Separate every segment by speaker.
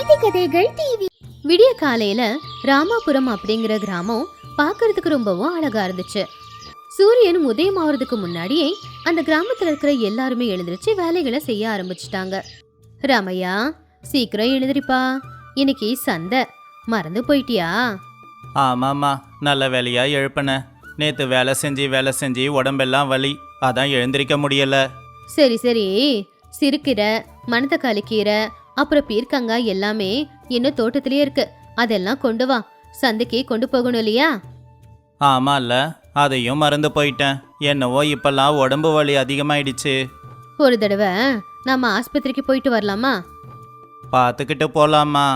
Speaker 1: நீதி கதைகள் டிவி. விடிய காலையில ராமாபுரம் அப்படிங்கிற கிராமம் பார்க்கிறதுக்கு ரொம்பவும் அழகா இருந்துச்சு. சூரியன் உதயம் ஆவறதுக்கு முன்னாடியே அந்த கிராமத்துல இருக்கிற எல்லாருமே எழுந்திருச்சு வேலைகளை செய்ய ஆரம்பிச்சுட்டாங்க. ராமையா, சீக்கிரம் எழுந்திரிப்பா, இன்னைக்கு சந்தை, மறந்து போயிட்டியா?
Speaker 2: ஆமாம்மா, நல்ல வேலையா எழுப்பின. நேற்று வேலை செஞ்சு உடம்பெல்லாம் வலி, அதான் எழுந்திரிக்க முடியல.
Speaker 1: சரி சரி, சிறுக்கீரை, மணத்தக்காளி கீரை, அப்புறம் பீர்க்கங்காய் எல்லாமே இன்னும் தோட்டத்திலேயே இருக்கு. அதெல்லாம் கொண்டு வா, சந்தைக்கு கொண்டு போகணும் இல்லையா?
Speaker 2: ஆமாம்ல, அதையும் மறந்து போயிட்டேன். என்னவோ இப்பெல்லாம் உடம்பு வலி அதிகமாயிடுச்சு.
Speaker 1: ஒரு தடவை நம்ம ஆஸ்பத்திரிக்கு போயிட்டு வரலாமா?
Speaker 2: பார்த்துக்கிட்டு போலாமா?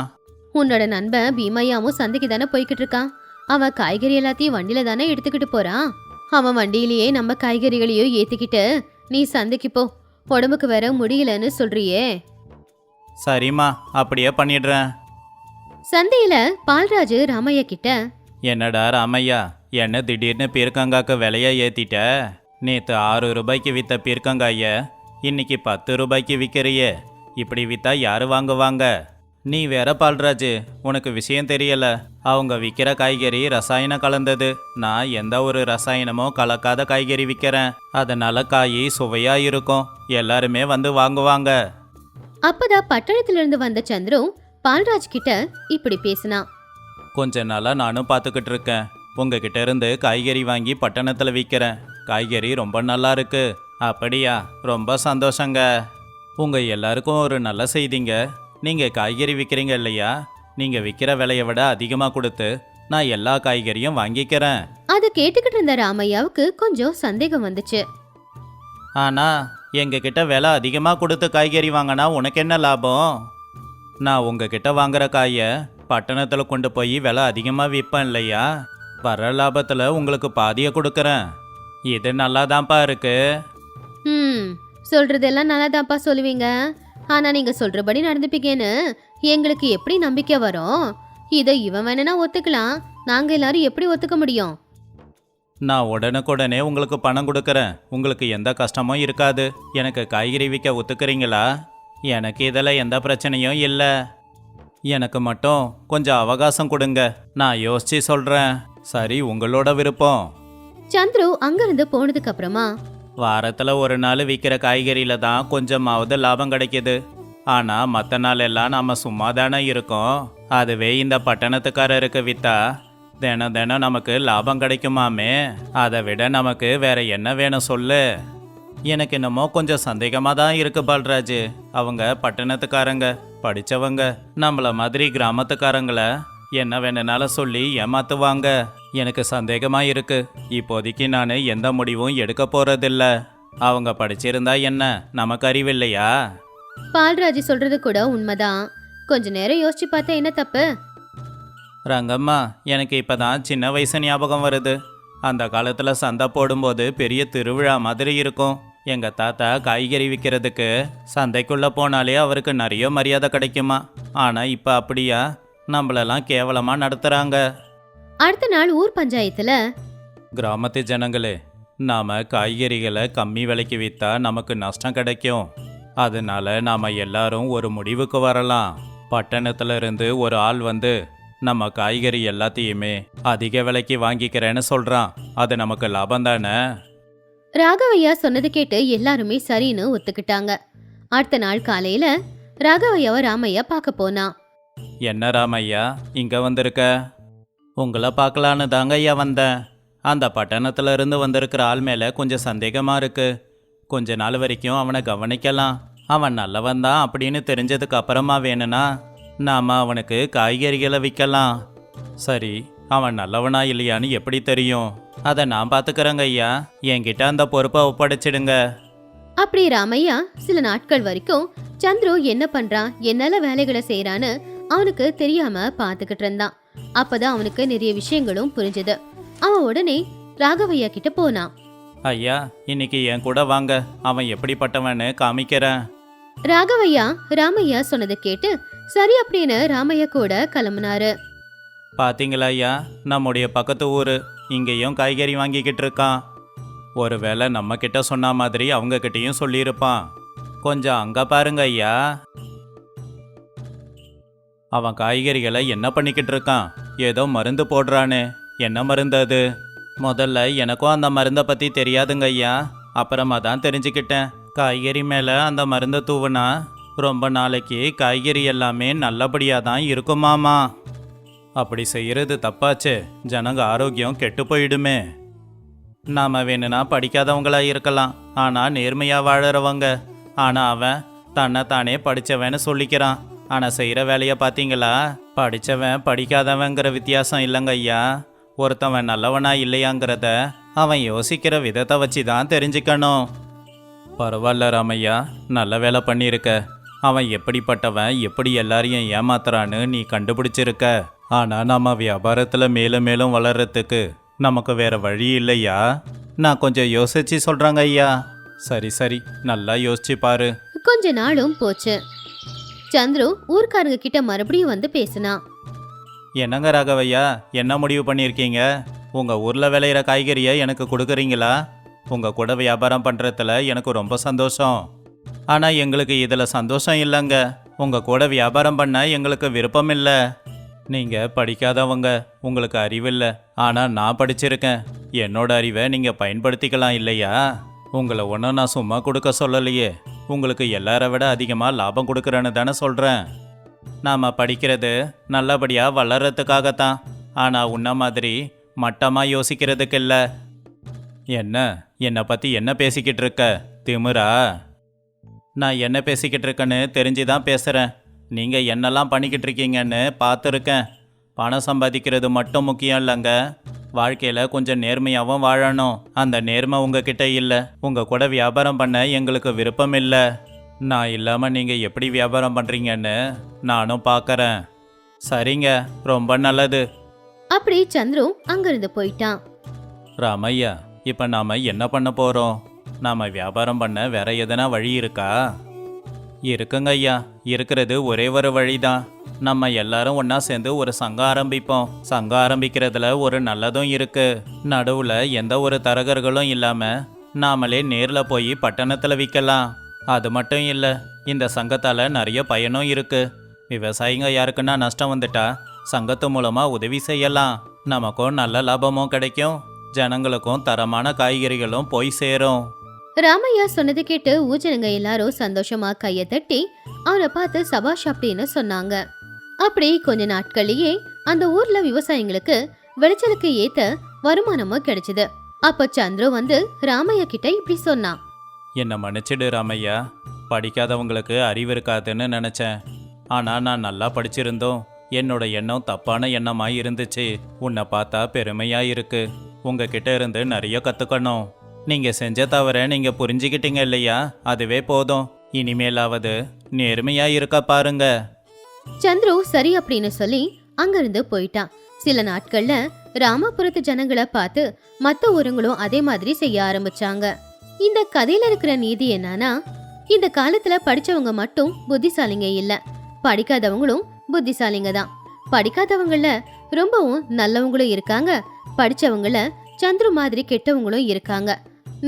Speaker 1: உன்னோட நண்பன் பீமையாவும் சந்தைக்கு தானே போய்கிட்டு இருக்கான். அவன் காய்கறி எல்லாத்தையும் வண்டியில தானே எடுத்துக்கிட்டு போறான். அவன் வண்டியிலேயே நம்ம காய்கறிகளையும் ஏத்திக்கிட்டு நீ சந்தைக்கு போ. உடம்புக்கு வேற முடியலன்னு சொல்றியே.
Speaker 2: சரிம்மா, அப்படியே பண்ணிடுறேன்.
Speaker 1: சந்தையில பால்ராஜு ராமையா கிட்ட,
Speaker 2: என்னடா ராமையா, என்ன திடீர்னு பீர்க்கங்காய்க்கு விலையை ஏற்றிட்ட? நேற்று 6 ரூபாய்க்கு விற்ற பீர்க்கங்காய இன்னைக்கு 10 ரூபாய்க்கு விற்கிறியே. இப்படி விற்றா யாரு வாங்குவாங்க? நீ வேற பால்ராஜு, உனக்கு விஷயம் தெரியல. அவங்க விற்கிற காய்கறி ரசாயனம் கலந்தது. நான் எந்த ஒரு ரசாயனமும் கலக்காத காய்கறி விற்கிறேன். அதனால காய் சுவையா இருக்கும், எல்லாருமே வந்து வாங்குவாங்க.
Speaker 1: அப்பதான் பட்டணத்திலிருந்து வந்த சந்துரு பால்ராஜ் கிட்ட இப்படி பேசினான்.
Speaker 2: கொஞ்ச நாளா நானும் பார்த்துக்கிட்டு இருக்கேன். உங்ககிட்ட இருந்து காய்கறி வாங்கி பட்டணத்தில் விற்கிறேன். காய்கறி ரொம்ப நல்லா இருக்கு. அப்படியா? ரொம்ப சந்தோஷங்க. உங்க எல்லாருக்கும் ஒரு நல்ல செய்திங்க. நீங்க காய்கறி விற்கிறீங்க இல்லையா? நீங்க விற்கிற விலையை விட அதிகமாக கொடுத்து நான் எல்லா காய்கறியும் வாங்கிக்கிறேன்.
Speaker 1: அதை கேட்டுக்கிட்டு இருந்த ராமையாவுக்கு கொஞ்சம் சந்தேகம் வந்துச்சு.
Speaker 2: ஆனா எங்ககிட்ட விலை அதிகமாக கொடுத்து காய்கறி வாங்கினா உனக்கு என்ன லாபம்? நான் உங்ககிட்ட வாங்குற காயை பட்டணத்தில் கொண்டு போய் விலை அதிகமாக விற்பேன் இல்லையா? வர லாபத்தில் உங்களுக்கு பாதியை கொடுக்குறேன். இது நல்லாதான்ப்பா இருக்கு.
Speaker 1: சொல்றதெல்லாம் நல்லாதான்ப்பா சொல்லுவீங்க. ஆனா நீங்க சொல்றபடி நடந்துப்பீங்கன்னு எங்களுக்கு எப்படி நம்பிக்கை வரும்? இதை இவன் வேணும்னா ஒத்துக்கலாம், நாங்க எல்லாரும் எப்படி ஒத்துக்க முடியும்?
Speaker 2: நான் உடனுக்குடனே உங்களுக்கு பணம் கொடுக்குறேன். உங்களுக்கு எந்த கஷ்டமும் இருக்காது. எனக்கு காய்கறி விற்க ஒத்துக்கிறீங்களா? எனக்கு இதில் எந்த பிரச்சனையும் இல்லை. எனக்கு மட்டும் கொஞ்சம் அவகாசம் கொடுங்க, நான் யோசிச்சு சொல்கிறேன். சரி, உங்களோட விருப்பம்.
Speaker 1: சந்துரு அங்கிருந்து போனதுக்கு அப்புறமா,
Speaker 2: வாரத்தில் ஒரு நாள் விற்கிற காய்கறியில தான் கொஞ்சமாவது லாபம் கிடைக்கிது. ஆனால் மற்ற நாள் எல்லாம் நாம் சும்மா தானே இருக்கோம். அதுவே இந்த பட்டணத்துக்காரருக்கு விற்றா தினம் தினம் நமக்கு லாபம் கிடைக்குமாமே. அதை விட நமக்கு வேற என்ன வேணும் சொல்லு? எனக்கு என்னமோ கொஞ்சம் சந்தேகமாக தான் இருக்கு பால்ராஜு. அவங்க பட்டணத்துக்காரங்க, படித்தவங்க, நம்மள மாதிரி கிராமத்துக்காரங்களை என்ன வேணுனாலும் சொல்லி ஏமாத்துவாங்க. எனக்கு சந்தேகமாக இருக்கு. இப்போதைக்கு நான் எந்த முடிவும் எடுக்க போறதில்ல. அவங்க படிச்சிருந்தா என்ன, நமக்கு அறிவில்லையா?
Speaker 1: பால்ராஜு சொல்றது கூட உண்மைதான். கொஞ்ச நேரம் யோசிச்சு பார்த்தா என்ன தப்பு?
Speaker 2: ரங்கம்மா, எனக்கு இப்பதான் சின்ன வயசு ஞாபகம் வருது. அந்த காலத்தில் சந்தை போடும்போது பெரிய திருவிழா மாதிரி இருக்கும். எங்கள் தாத்தா காய்கறி விற்கிறதுக்கு சந்தைக்குள்ளே போனாலே அவருக்கு நிறைய மரியாதை கிடைக்குமா. ஆனால் இப்போ அப்படியா? நம்மளெல்லாம் கேவலமாக நடத்துகிறாங்க.
Speaker 1: அடுத்த நாள் ஊர் பஞ்சாயத்தில்,
Speaker 2: கிராமத்து ஜனங்களே, நாம் காய்கறிகளை கம்மி விலைக்கு விற்றா நமக்கு நஷ்டம் கிடைக்கும். அதனால நாம் எல்லாரும் ஒரு முடிவுக்கு வரலாம். பட்டணத்துல இருந்து ஒரு ஆள் வந்து நம்ம காய்கறி எல்லாத்தையுமே அதிக விலைக்கு வாங்கிக்கிறேன்னு சொல்றான். அது நமக்கு லாபம் தானே?
Speaker 1: ராகவையா சொன்னது கேட்டு எல்லாருமே சரின்னு ஒத்துக்கிட்டாங்க. அடுத்த நாள் காலையில ராகவையாவை ராமையா பார்க்க போனான்.
Speaker 2: என்ன ராமையா, இங்க வந்திருக்க? உங்களை பார்க்கலான்னு தாங்க ஐயா வந்தேன். அந்த பட்டணத்துல இருந்து வந்திருக்கிற ஆள் மேல கொஞ்சம் சந்தேகமா இருக்கு. கொஞ்ச நாள் வரைக்கும் அவனை கவனிக்கலாம். அவன் நல்லவன் தான் அப்படின்னு தெரிஞ்சதுக்கு அப்புறமா வேணும்னா நாம அவனுக்கு காய்கறிகளை விற்கலாம். சரி, அவன் நல்லவனா இல்லையான்னு எப்படி தெரியும்? அதை நான் பார்த்துக்கிறேங்க ஐயா. என்கிட்ட அந்த பொறுப்பை ஒப்படைச்சிடுங்க.
Speaker 1: அப்படி ராமையா சில நாட்கள் வரைக்கும் சந்துரு என்ன பண்றான், என்னென்ன வேலைகளை செய்யறான்னு அவனுக்கு தெரியாம பாத்துக்கிட்டு இருந்தான். அப்பதான் அவனுக்கு நிறைய விஷயங்களும் புரிஞ்சது. அவன் உடனே ராகவையா கிட்ட போனான்.
Speaker 2: ஐயா, இன்னைக்கு என் கூட வாங்க, அவன் எப்படிப்பட்டவன்னு காமிக்கிறேன்.
Speaker 1: ராகவையா ராமையா சொன்னதை கேட்டு சரி அப்படின்னு ராமையா கூட கிளம்புனாரு.
Speaker 2: பாத்தீங்களா ஐயா, நம்முடைய பக்கத்து ஊரு இங்கேயும் காய்கறி வாங்கிக்கிட்டு இருக்கான். ஒருவேளை நம்ம கிட்ட சொன்ன மாதிரி அவங்க கிட்டயும் சொல்லியிருப்பான். கொஞ்சம் அங்க பாருங்க ஐயா. அவன் காய்கறிகளை என்ன பண்ணிக்கிட்டு இருக்கான்? ஏதோ மருந்து போடுறானே, என்ன மருந்து அது? முதல்ல எனக்கும் அந்த மருந்தை பற்றி தெரியாதுங்க ஐயா. அப்புறமா தான் தெரிஞ்சுக்கிட்டேன். காய்கறி மேலே அந்த மருந்தை தூவுனா ரொம்ப நாளைக்கு காய்கறி எல்லாமே நல்லபடியாக தான் இருக்குமாமா. அப்படி செய்கிறது தப்பாச்சே, ஜனங்க ஆரோக்கியம் கெட்டு போயிடுமே. நாம் வேணும்னா படிக்காதவங்களா இருக்கலாம், ஆனால் நேர்மையாக வாழறவங்க. ஆனால் அவன் தன்னை தானே படித்தவன்னு சொல்லிக்கிறான். ஆனால் செய்கிற வேலையை பார்த்தீங்களா? படித்தவன் படிக்காதவங்கிற வித்தியாசம் இல்லைங்க ஐயா. ஒருத்தவன் நல்லவனா இல்லையாங்கிறத அவன் யோசிக்கிற விதத்தை வச்சு தான் தெரிஞ்சுக்கணும். பரவாயில்ல ராமையா, நல்ல வேலை பண்ணியிருக்க. அவன் எப்படிப்பட்டவன், எப்படி எல்லாரையும் ஏமாத்துறான்னு நீ கண்டுபிடிச்சிருக்க. ஆனால் நம்ம வியாபாரத்தில் மேலும் மேலும் வளர்றதுக்கு நமக்கு வேற வழி இல்லையா? நான் கொஞ்சம் யோசிச்சு சொல்கிறாங்க ஐயா. சரி சரி, நல்லா யோசிச்சு பாரு.
Speaker 1: கொஞ்ச நாளும் போச்சு. சந்துரு ஊர்க்காரங்க கிட்ட மறுபடியும் வந்து பேசினான்.
Speaker 2: என்னங்க ராகவையா, என்ன முடிவு பண்ணியிருக்கீங்க? உங்கள் ஊரில் விளையிற காய்கறியை எனக்கு கொடுக்குறீங்களா? உங்கள் கூட வியாபாரம் பண்ணுறதுல எனக்கு ரொம்ப சந்தோஷம். ஆனால் எங்களுக்கு இதில் சந்தோஷம் இல்லைங்க. உங்கள் கூட வியாபாரம் பண்ண எங்களுக்கு விருப்பம் இல்லை. நீங்கள் படிக்காதவங்க, உங்களுக்கு அறிவில்லை. ஆனால் நான் படிச்சிருக்கேன். என்னோட அறிவை நீங்கள் பயன்படுத்திக்கலாம் இல்லையா? உங்களை ஒன்றும் நான் சும்மா கொடுக்க சொல்லலையே. உங்களுக்கு எல்லாரை விட அதிகமாக லாபம் கொடுக்குறேன்னு தானே சொல்கிறேன். நாம் படிக்கிறது நல்லபடியாக வளர்கிறதுக்காகத்தான். ஆனால் உன்ன மாதிரி மட்டமாக யோசிக்கிறதுக்கு இல்லை. என்னை பற்றி என்ன பேசிக்கிட்டு இருக்க? திமிரா? நான் என்ன பேசிக்கிட்டு இருக்கேன்னு தெரிஞ்சு தான் பேசுகிறேன். நீங்கள் என்னெல்லாம் பண்ணிக்கிட்டு இருக்கீங்கன்னு பார்த்துருக்கேன். பணம் சம்பாதிக்கிறது மட்டும் முக்கியம் இல்லைங்க, வாழ்க்கையில் கொஞ்சம் நேர்மையாகவும் வாழணும். அந்த நேர்மை உங்ககிட்ட இல்லை. உங்கள் கூட வியாபாரம் பண்ண எங்களுக்கு விருப்பம் இல்லை. நான் இல்லாமல் நீங்கள் எப்படி வியாபாரம் பண்ணுறீங்கன்னு நானும் பார்க்குறேன். சரிங்க, ரொம்ப நல்லது.
Speaker 1: அப்படி சந்துரு அங்கிருந்து போயிட்டான்.
Speaker 2: ராமையா, இப்போ நாம் என்ன பண்ண போகிறோம்? நாம் வியாபாரம் பண்ண வேற எதனா வழி இருக்கா? இருக்குங்க ஐயா, இருக்கிறது ஒரே ஒரு வழி தான். நம்ம எல்லாரும் ஒன்றா சேர்ந்து ஒரு சங்கம் ஆரம்பிப்போம். சங்கம் ஆரம்பிக்கிறதுல ஒரு நல்லதும் இருக்கு. நடுவில் எந்த ஒரு தரகர்களும் இல்லாமல் நாமளே நேரில் போய் பட்டணத்தில் விற்கலாம். அது மட்டும் இல்லை, இந்த சங்கத்தால் நிறைய பயனும் இருக்கு. விவசாயிங்க யாருக்குன்னா நஷ்டம் வந்துட்டா சங்கத்து மூலமாக உதவி செய்யலாம். நமக்கும் நல்ல லாபமும் கிடைக்கும், ஜனங்களுக்கும் தரமான காய்கறிகளும் போய் சேரும்.
Speaker 1: ராமையா சொன்னது கேட்டு ஊஜனங்க எல்லாரும் சந்தோஷமா கையை தட்டி அவனை பார்த்து சபாஷ் அப்படின்னு சொன்னாங்க. அப்படி கொஞ்ச நாட்கள்லயே அந்த ஊர்ல விவசாயிங்களுக்கு விளைச்சலுக்கு ஏத்த வருமானமும் கிடைச்சது. அப்ப சந்துரு வந்து ராமையா கிட்ட இப்படி சொன்னான்.
Speaker 2: என்னை மன்னிச்சிடு ராமையா, படிக்காதவங்களுக்கு அறிவு இருக்காதுன்னு நினச்சேன். ஆனால் நான் நல்லா படிச்சிருந்தோம். என்னோட எண்ணம் தப்பான எண்ணமாக இருந்துச்சு. உன்னை பார்த்தா பெருமையாக இருக்கு. உங்ககிட்ட இருந்து நிறைய கற்றுக்கணும். நீங்கள் செஞ்ச தவிர நீங்கள் புரிஞ்சுக்கிட்டீங்க இல்லையா? அதுவே போதும். இனிமேலாவது நேர்மையாக இருக்க பாருங்க.
Speaker 1: சந்துரு சரி அப்படின்னு சொல்லி அங்கிருந்து போயிட்டான். சில நாட்கள்ல ராமபுரத்து ஜனங்களை பார்த்து மத்த ஊருங்களும் அதே மாதிரி செய்ய ஆரம்பிச்சாங்க. இந்த கதையில இருக்கிற நீதி என்னன்னா, இந்த காலத்துல படிச்சவங்க மட்டும் புத்திசாலிங்க இல்ல, படிக்காதவங்களும் புத்திசாலிங்க தான். படிக்காதவங்கள ரொம்பவும் நல்லவங்களும் இருக்காங்க, படிச்சவங்கள சந்துரு மாதிரி கெட்டவங்களும் இருக்காங்க.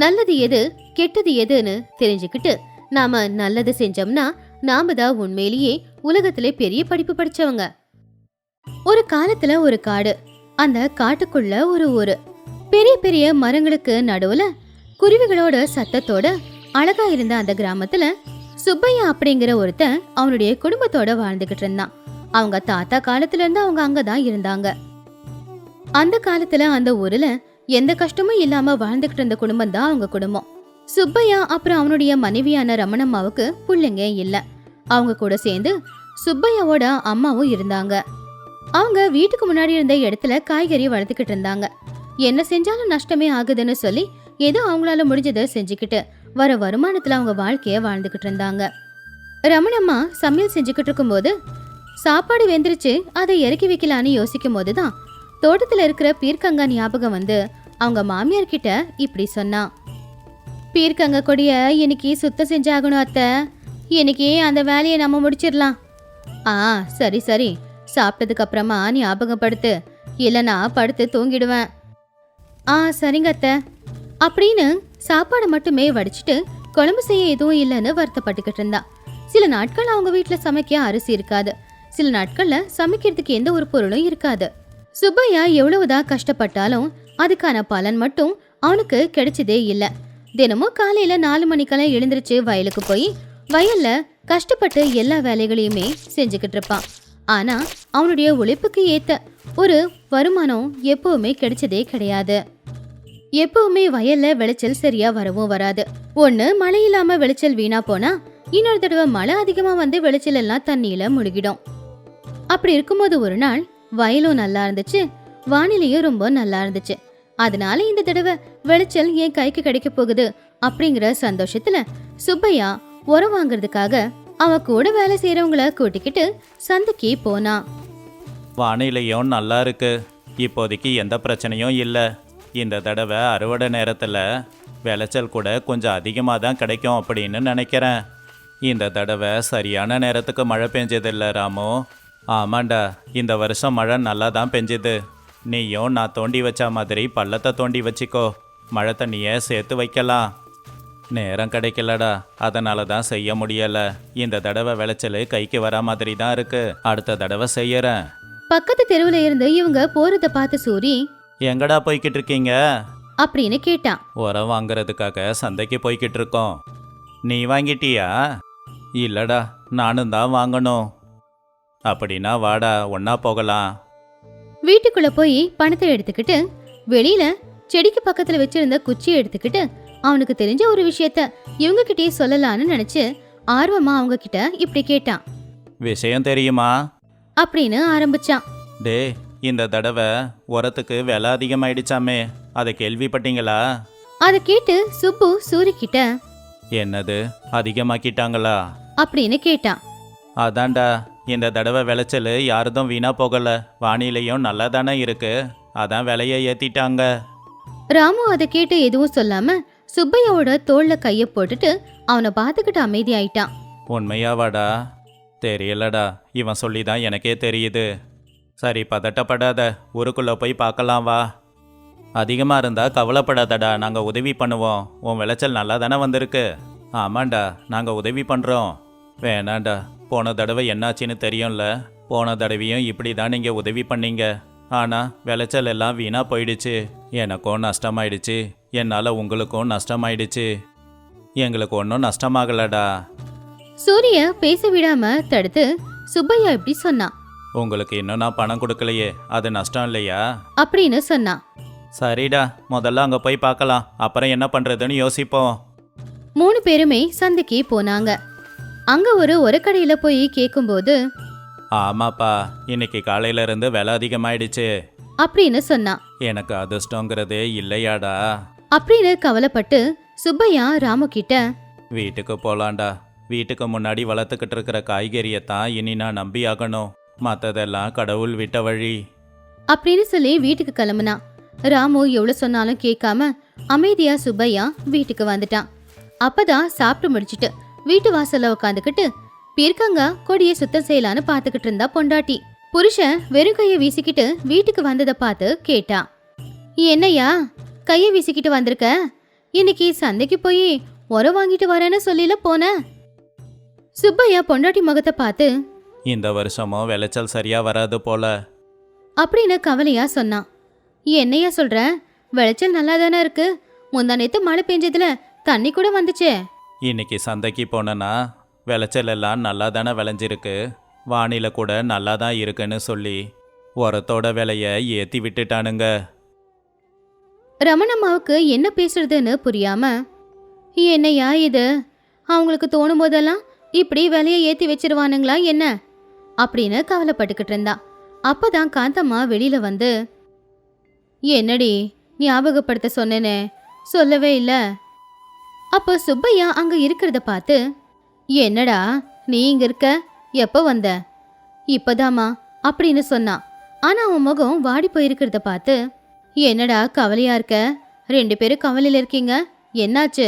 Speaker 1: நல்லது எது கெட்டது எதுன்னு தெரிஞ்சுக்கிட்டு நாம நல்லது செஞ்சோம்னா நாம தான் உண்மையிலேயே உலகத்திலே பெரிய படிப்பு படிச்சவங்க. ஒரு காலத்துல ஒரு காடு, அந்த காட்டுக்குள்ள ஒரு ஊரு. பெரிய பெரிய மரங்களுக்கு நடுவுல குருவிகளோட சத்தத்தோட அழகா இருந்த அந்த கிராமத்துல சுப்பையா அப்படிங்கிற ஒருத்தன் அவனுடைய குடும்பத்தோட வாழ்ந்துகிட்டு இருந்தான். அவங்க தாத்தா காலத்துல இருந்து அவங்க அங்கதான் இருந்தாங்க. அந்த காலத்துல அந்த ஊர்ல எந்த கஷ்டமும் இல்லாம வாழ்ந்துகிட்டு இருந்த குடும்பம் தான் அவங்க குடும்பம். சுப்பையா அப்புறம் அவனுடைய மனைவியான ரமணம்மாவுக்கு பிள்ளைங்க இல்ல. அவங்க கூட சேர்ந்து சுப்பையாவோட அம்மாவும் இருந்தாங்க. அவங்க வீட்டுக்கு முன்னாடி இருந்த இடத்துல காய்கறி வளர்த்துக்கிட்டு இருந்தாங்க. என்ன செஞ்சாலும் நஷ்டமே ஆகுதுன்னு சொல்லி ஏதோ அவங்களால முடிஞ்சதை செஞ்சுக்கிட்டு வர வருமானத்துல அவங்க வாழ்க்கைய வாழ்ந்துகிட்டு இருந்தாங்க. ரமணம்மா சமையல் செஞ்சுக்கிட்டு இருக்கும்போது சாப்பாடு வெந்துருச்சு, அதை இறக்கி வைக்கலான்னு யோசிக்கும் போதுதான் தோட்டத்துல இருக்கிற பீர்க்கங்கா ஞாபகம் வந்து அவங்க மாமியார் கிட்ட இப்படி சொன்னா. பீர்க்கங்க கொடிய இன்னைக்கு சுத்தம் செஞ்சாகணும் அத்தை, இன்னைக்கு அந்த வேலையை நம்ம முடிச்சிடலாம். சரி சரி, சாப்பிட்டதுக்கு அப்புறமா ஞாபகப்படுத்து, இல்லைன்னா படுத்து தூங்கிடுவேன். சரிங்க அத்தை அப்படின்னு சாப்பாடு மட்டுமே வடிச்சிட்டு குழம்பு செய்ய எதுவும் இல்லைன்னு வருத்தப்பட்டுக்கிட்டு இருந்தா. சில நாட்கள் அவங்க வீட்டுல சமைக்க அரிசி இருக்காது. சில நாட்கள்ல சமைக்கிறதுக்கு எந்த ஒரு பொருளும் இருக்காது. சுப்பையா எவ்வளவுதான் கஷ்டப்பட்டாலும் அதுக்கான பலன் மட்டும் அவனுக்கு கிடைச்சதே இல்ல. தினமும் காலையில 4 மணிக்கெல்லாம் எழுந்திருச்சு வயலுக்கு போய் வயல்ல கஷ்டப்பட்டு எல்லா வேலைகளையுமே செஞ்சுக்கிட்டு இருப்பான். ஆனா அவனுடைய உழைப்புக்கு ஏத்த ஒரு வருமானம் எப்பவுமே கிடைச்சதே கிடையாது. எப்பவுமே வயல்ல விளைச்சல் சரியா வரவும் வராது. ஒண்ணு மழை இல்லாம விளைச்சல் வீணா போனா, இன்னொரு தடவை மழை அதிகமா வந்து விளைச்சல் எல்லாம் தண்ணியில முழுகிடும். அப்படி இருக்கும்போது ஒரு நாள் வயலும் நல்லா இருந்துச்சு, வானிலையும் ரொம்ப நல்லா இருந்துச்சு. அதனால இந்த தடவை விளைச்சல் என் கைக்கு கிடைக்க போகுது அப்படிங்கிற சந்தோஷத்துல சுப்பையா உரம் வாங்குறதுக்காக அவ கூட வேலை செய்யறவங்கள கூட்டிக்கிட்டு சந்தைக்கு போனா.
Speaker 2: வானிலையும் நல்லா இருக்கு, இப்போதைக்கு எந்த பிரச்சனையும் இல்லை. இந்த தடவை அறுவடை நேரத்தில் விளைச்சல் கூட கொஞ்சம் அதிகமாக தான் கிடைக்கும் அப்படின்னு நினைக்கிறேன். இந்த தடவை சரியான நேரத்துக்கு மழை பெஞ்சதில்ல ராமு. ஆமாண்டா, இந்த வருஷம் மழை நல்லா தான் பெஞ்சுது. நீயும் நான் தோண்டி வச்ச மாதிரி பள்ளத்தை தோண்டி வச்சிக்கோ, மழை தண்ணியை சேர்த்து வைக்கலாம். நேரம் கிடைக்கலடா, அதனால தான் செய்ய முடியலை. இந்த தடவை விளைச்சல் கைக்கு வர மாதிரி தான் இருக்கு, அடுத்த தடவை செய்யறேன்.
Speaker 1: பக்கத்து தெருவுல இருந்து இவங்க போறத பார்த்து சூரி,
Speaker 2: எங்கடா போய்கிட்டு இருக்கீங்க
Speaker 1: அப்படின்னு கேட்டான்.
Speaker 2: உரம் வாங்குறதுக்காக சந்தைக்கு போய்கிட்டு இருக்கோம். நீ வாங்கிட்டியா? இல்லடா, நானும் தான் வாங்கணும். அப்படின்னா வாடா, ஒன்னா போகலாம்.
Speaker 1: வீட்டுக்குள்ள போய் பணத்தை எடுத்துக்கிட்டு வெளியில செடிக்கு பக்கத்துல வச்சிருந்த குச்சியை எடுத்துக்கிட்டு அவனுக்கு தெரிஞ்ச ஒரு விஷயத்த இவங்க கிட்டே சொல்லலான்னு நினைச்சு ஆர்வமா அவங்க கிட்ட இப்படி கேட்டான்.
Speaker 2: விஷயம் தெரியுமா
Speaker 1: அப்படின்னு ஆரம்பிச்சான்.
Speaker 2: டே, இந்த தடவை உரத்துக்கு விலை அதிகமாயிடுச்சாமே, அதை கேள்விப்பட்டீங்களா?
Speaker 1: அதை கேட்டு சுப்பு சூரி கிட்ட
Speaker 2: என்னது அதிகமாக்கிட்டாங்களா
Speaker 1: அப்படின்னு கேட்டான்.
Speaker 2: அதான்டா, இந்த தடவை விளைச்சல் யாருதும் வீணா போகல, வானிலையும் நல்லா தானே இருக்கு, அதான் விலையை ஏத்திட்டாங்க.
Speaker 1: ராமு அதை கேட்டு எதுவும் சொல்லாம சுப்பையாவோட தோல்ல கைய போட்டுட்டு அவனை பார்த்துக்கிட்டு அமைதியாயிட்டான்.
Speaker 2: உண்மையாவாடா? தெரியலடா, இவன் சொல்லிதான் எனக்கே தெரியுது. சரி, பதட்டப்படாத, ஊருக்குள்ள போய் பார்க்கலாம் வா. அதிகமாக இருந்தா கவலைப்படாதடா, நாங்கள் உதவி பண்ணுவோம். உன் விளைச்சல் நல்லா தானே வந்திருக்கு. ஆமாண்டா, நாங்கள் உதவி பண்ணுறோம். வேணாண்டா, போன தடவை என்னாச்சின்னு தெரியும்ல, போன தடவையும் இப்படி தான் நீங்கள் உதவி பண்ணீங்க. ஆனால் விளைச்சல் எல்லாம் வீணாக போயிடுச்சு, எனக்கும் நஷ்டமாயிடுச்சு, என்னால் உங்களுக்கும் நஷ்டமாயிடுச்சு. எங்களுக்கு ஒன்றும் நஷ்டமாகலடா.
Speaker 1: சூரிய பேச விடாம தடுத்து சுப்பையா இப்படி சொன்னான்.
Speaker 2: உங்களுக்கு இன்னும் நான் பணம் கொடுக்கலையே, அது நஷ்டம் இல்லையா?
Speaker 1: அப்படின்னு சொன்னான்.
Speaker 2: சரிடா, முதல்ல அங்கே போய் பார்க்கலாம், அப்புறம் என்ன பண்ணுறதுன்னு யோசிப்போம்.
Speaker 1: 3 பேருமே சந்தைக்கு போனாங்க. அங்க ஒரு கடையில போய் கேட்கும்போது,
Speaker 2: ஆமாப்பா, இன்னைக்கு காலையில இருந்து விலை அதிகமாயிடுச்சு
Speaker 1: அப்படின்னு சொன்னான்.
Speaker 2: எனக்கு அதிர்ஷ்டங்கிறதே இல்லையாடா?
Speaker 1: அப்படின்னு கவலைப்பட்டு சுப்பையா ராமு கிட்ட,
Speaker 2: வீட்டுக்கு போலாண்டா, வீட்டுக்கு முன்னாடி வளர்த்துக்கிட்டு இருக்கிற காய்கறியை தான் இனி நான் நம்பி ஆகணும், மற்றதெல்லாம் கடவுள் விட்ட வழி
Speaker 1: அப்படின்னு சொல்லி வீட்டுக்கு கிளம்புனான். ராமு எவ்வளவு சொன்னாலும் கேட்காம அமைதியா சுப்பையா வீட்டுக்கு வந்துட்டான். அப்பதான் சாப்பிட்டு முடிச்சிட்டு வீட்டு வாசல்ல உட்காந்துக்கிட்டு பீர்க்கங்கா கொடியை சுத்தம் செய்யலான்னு பாத்துக்கிட்டு இருந்தா பொண்டாட்டி. புருஷன் வெறும் கைய வீசிக்கிட்டு வீட்டுக்கு வந்ததை பார்த்து கேட்டா, என்னையா கைய வீசிக்கிட்டு வந்திருக்க? இன்னைக்கு சந்தைக்கு போய் உரம் வாங்கிட்டு வரேன்னு சொல்லில போன. சுப்பையா பொண்டாட்டி முகத்தை பார்த்து,
Speaker 2: இந்த வருஷமும் விளைச்சல் சரியா வராது போல
Speaker 1: அப்படின்னு கவலையா சொன்னான். என்னையா சொல்ற? விளைச்சல் நல்லா தானே இருக்கு, முந்தா நேத்து மழை பெஞ்சதுல தண்ணி கூட வந்துச்சே.
Speaker 2: இன்னைக்கு சந்தைக்கு போனேன்னா விளைச்சல் எல்லாம் நல்லா தானே விளைஞ்சிருக்கு, வானிலை கூட நல்லா தான் இருக்குன்னு சொல்லி உரத்தோட விலையை ஏற்றி விட்டுட்டானுங்க.
Speaker 1: ரமணம்மாவுக்கு என்ன பேசுறதுன்னு புரியாம, என்னையா இது, அவங்களுக்கு தோணும் போதெல்லாம் இப்படி விலையை ஏற்றி வச்சிருவானுங்களா என்ன அப்படின்னு கவலைப்பட்டுக்கிட்டு இருந்தா. அப்பதான் காந்தம்மா வெளியில வந்து, என்னடி ஞாபகப்படுத்த சொன்னேனே, சொல்லவே இல்லை. அப்போ சுப்பையா அங்க இருக்கிறத பார்த்து, என்னடா நீ இங்க இருக்க, எப்போ வந்த? இப்பதாமா அப்படின்னு சொன்னான். ஆனா அவன் முகம் வாடி போயிருக்கிறத பார்த்து, என்னடா கவலையா இருக்க? 2 பேரும் கவலையில இருக்கீங்க, என்னாச்சு?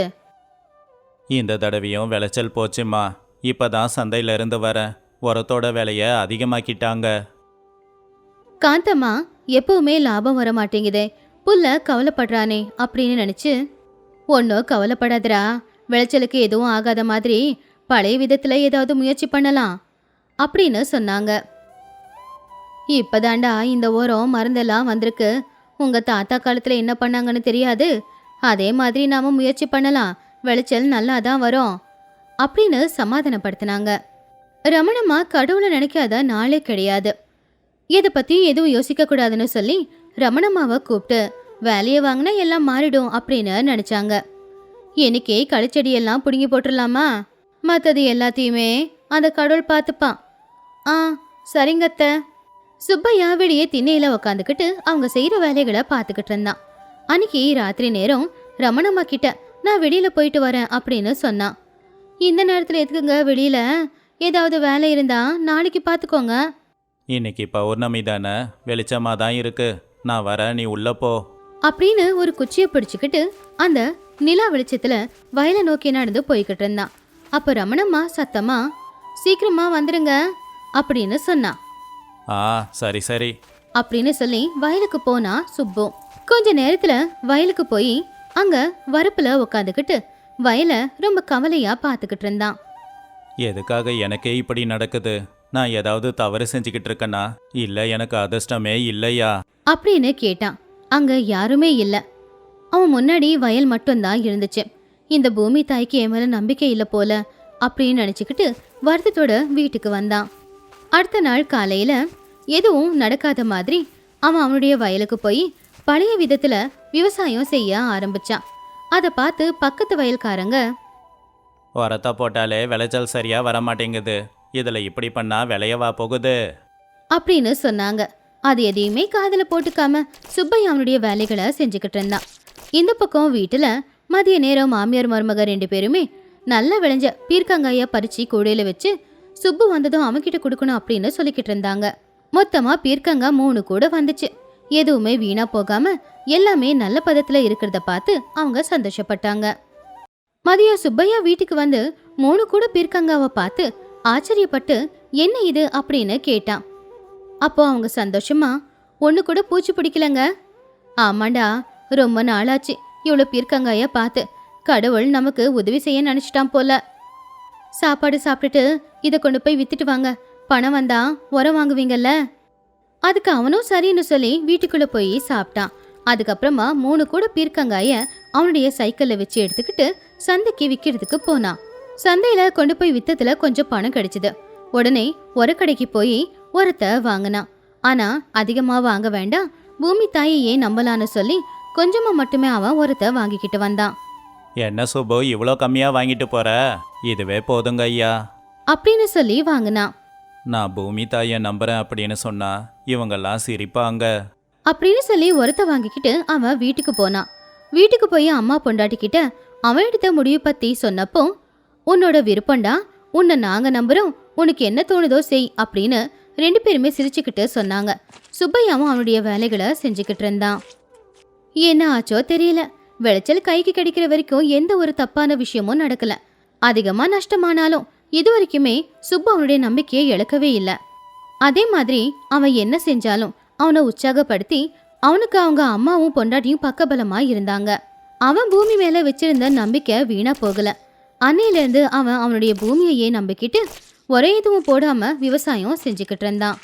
Speaker 2: இந்த தடவையும் விளைச்சல் போச்சுமா, இப்பதான் சந்தையில இருந்து வரேன், உரத்தோட விலையை அதிகமாக்கிட்டாங்க.
Speaker 1: காந்தம்மா எப்பவுமே லாபம் வர மாட்டேங்குதே, புள்ள கவலைப்படுறானே அப்படின்னு நினைச்சு, ஒன்னும் கவலைப்படாதரா, விளைச்சலுக்கு எதுவும் ஆகாத மாதிரி பழைய விதத்துல ஏதாவது முயற்சி பண்ணலாம் அப்படின்னு சொன்னாங்க. இப்பதாண்டா இந்த உரம் மருந்தெல்லாம் வந்திருக்கு. உங்க தாத்தா காலத்துல என்ன பண்ணாங்கன்னு தெரியாது. அதே மாதிரி நாம முயற்சி பண்ணலாம். விளைச்சல் நல்லா தான் வரும் அப்படின்னு சமாதானப்படுத்தினாங்க. ரமணம்மா கடவுளை நினைக்காத நாளே கிடையாது. இதை பத்தி எதுவும் யோசிக்க கூடாதுன்னு சொல்லி ரமணம்மாவை கூப்பிட்டு வேலையை வாங்கினா எல்லாம் மாறிடும் அப்படின்னு நினைச்சாங்க. இன்னைக்கே களிச்செடியெல்லாம் பிடுங்கி போட்டுடலாமா? மற்றது எல்லாத்தையுமே அந்த கடவுள் பார்த்துப்பான். ஆ சரிங்கத்த. சுப்பையா விடிய திண்ணையில உக்காந்துக்கிட்டு அவங்க செய்யற வேலைகளை பார்த்துக்கிட்டு இருந்தான். அன்னைக்கு ராத்திரி நேரம் ரமணம்மா கிட்ட நான் வெளியில போயிட்டு வரேன் அப்படின்னு சொன்னான். இந்த நேரத்துல எதுக்குங்க வெளியில? ஏதாவது வேலை இருந்தா நாளைக்கு பார்த்துக்கோங்க.
Speaker 2: இன்னைக்கு பௌர்ணமி தானே, வெளிச்சமா தான் இருக்கு. நான் வரேன், நீ உள்ள போ
Speaker 1: அப்படின்னு ஒரு குச்சியை பிடிச்சுக்கிட்டு அந்த நிலா வெளிச்சத்துல வயலை நோக்கி நடந்து போய்கிட்டு இருந்தான். அப்ப ரமணம்மா சத்தமா சீக்கிரமா வந்துருங்க அப்படின்னு சொன்னான்.
Speaker 2: ஆ சரி சரி
Speaker 1: அப்படின்னு சொல்லி வயலுக்கு போனா சுப்பு. கொஞ்ச நேரத்துல வயலுக்கு போய் அங்க வரப்புல உக்காந்துக்கிட்டு வயலை ரொம்ப கவலையா பார்த்துக்கிட்டு இருந்தான்.
Speaker 2: எதுக்காக எனக்கே இப்படி நடக்குது? நான் ஏதாவது தவறு செஞ்சுக்கிட்டு இருக்கேனா? இல்ல எனக்கு அதிர்ஷ்டமே இல்லையா?
Speaker 1: அப்படின்னு கேட்டான். அங்க யாருமே இல்ல. அவன் முன்னாடி வயல் மட்டும்தான் இருந்துச்சு. இந்த பூமி தாய்க்கு என் மேல நம்பிக்கை இல்ல போல அப்படின்னு நினைச்சுக்கிட்டு வருத்தத்தோட வீட்டுக்கு வந்தான். அடுத்த நாள் காலையில எதுவும் நடக்காத மாதிரி அவன் அவனுடைய வயலுக்கு போய் பழைய விதத்துல விவசாயம் செய்ய ஆரம்பிச்சான். அதை பார்த்து பக்கத்து வயல்காரங்க,
Speaker 2: உரத்தை போட்டாலே விளைச்சல் சரியா வரமாட்டேங்குது. இதுல இப்படி பண்ணா விளையவா போகுது
Speaker 1: அப்படின்னு சொன்னாங்க. அது எதையுமே காதுல போட்டுக்காம சுப்பையா அவனுடைய வேலைகளை செஞ்சுக்கிட்டு இருந்தான். இந்த பக்கம் வீட்டுல மதிய நேரம் மாமியார் மருமக 2 பேருமே நல்லா விளைஞ்ச பீர்க்கங்காய பறிச்சு கூடையில வச்சு சுப்பு வந்ததும் அவன்கிட்ட கொடுக்கணும் அப்படின்னு சொல்லிக்கிட்டு இருந்தாங்க. மொத்தமா பீர்க்கங்காய் 3 கூட வந்துச்சு. எதுவுமே வீணா போகாம எல்லாமே நல்ல பதத்துல இருக்கிறத பார்த்து அவங்க சந்தோஷப்பட்டாங்க. மதியம் சுப்பையா வீட்டுக்கு வந்து 3 கூட பீர்க்கங்காவை பார்த்து ஆச்சரியப்பட்டு என்ன இது அப்படின்னு கேட்டான். அப்போ அவங்க சந்தோஷமா, ஒண்ணு கூட பூச்சி பிடிக்கலங்க. ஆமாண்டா, ரொம்ப நாளாச்சு இவ்வளோ பீர்க்கங்காய பார்த்து. கடவுள் நமக்கு உதவி செய்ய நினைச்சிட்டான் போல. சாப்பாடு சாப்பிட்டுட்டு இதை கொண்டு போய் வித்துட்டு வாங்க, பணம் வந்தா உரம் வாங்குவீங்கல்ல. அதுக்கு அவனும் சரின்னு சொல்லி வீட்டுக்குள்ள போய் சாப்பிட்டான். அதுக்கப்புறமா 3 கூட பீர்க்கங்காய அவனுடைய சைக்கிள்ல வச்சு எடுத்துக்கிட்டு சந்தைக்கு விற்கிறதுக்கு போனான். சந்தையில கொண்டு போய் வித்ததுல கொஞ்சம் பணம் கிடைச்சது. உடனே உரக்கடைக்கு போய் உரத்தை வாங்கினான். ஆனா அதிகமா வாங்க வேண்டாம், பூமி தாயையே நம்பலான்னு சொல்லி கொஞ்சமா மட்டுமே அவன் உரத்தை வாங்கிக்கிட்டு வந்தான்.
Speaker 2: என்ன சுப்பு, இவ்வளோ கம்மியா வாங்கிட்டு போற? இதுவே போதுங்க ஐயா
Speaker 1: அப்படின்னு சொல்லி வாங்கினான்.
Speaker 2: நான் பூமி தாயை நம்புறேன் அப்படின்னு சொன்னா இவங்கெல்லாம் சிரிப்பாங்க
Speaker 1: அப்படின்னு சொல்லி உரத்தை வாங்கிக்கிட்டு அவன் வீட்டுக்கு போனான். வீட்டுக்கு போய் அம்மா பொண்டாட்டிக்கிட்ட அவன் எடுத்த முடிவு பத்தி சொன்னப்போ, உன்னோட விருப்பம்டா, உன்னை நாங்க நம்புறோம், உனக்கு என்ன தோணுதோ செய் அப்படின்னு 2 பேருமே சிரிச்சுக்கிட்டு சொன்னாங்க. சுப்பையாவும் அவனுடைய வேலைகளை செஞ்சுக்கிட்டு இருந்தான். என்ன ஆச்சோ தெரியல, விளைச்சல் கைக்கு கிடைக்கிற வரைக்கும் எந்த ஒரு தப்பான விஷயமும் நடக்கல. அதிகமா நஷ்டமானாலும் இது வரைக்குமே சுப்பு அவனுடைய நம்பிக்கையை இழக்கவே இல்லை. அதே மாதிரி அவன் என்ன செஞ்சாலும் அவனை உற்சாகப்படுத்தி அவனுக்கு அவங்க அம்மாவும் பொண்டாட்டியும் பக்கபலமா இருந்தாங்க. அவன் பூமி மேல வச்சிருந்த நம்பிக்கை வீணா போகல. அன்னையிலிருந்து அவன் அவனுடைய பூமியையே நம்பிக்கிட்டு ஒரே எதுவும் போடாம விவசாயம் செஞ்சுக்கிட்டு இருந்தான்.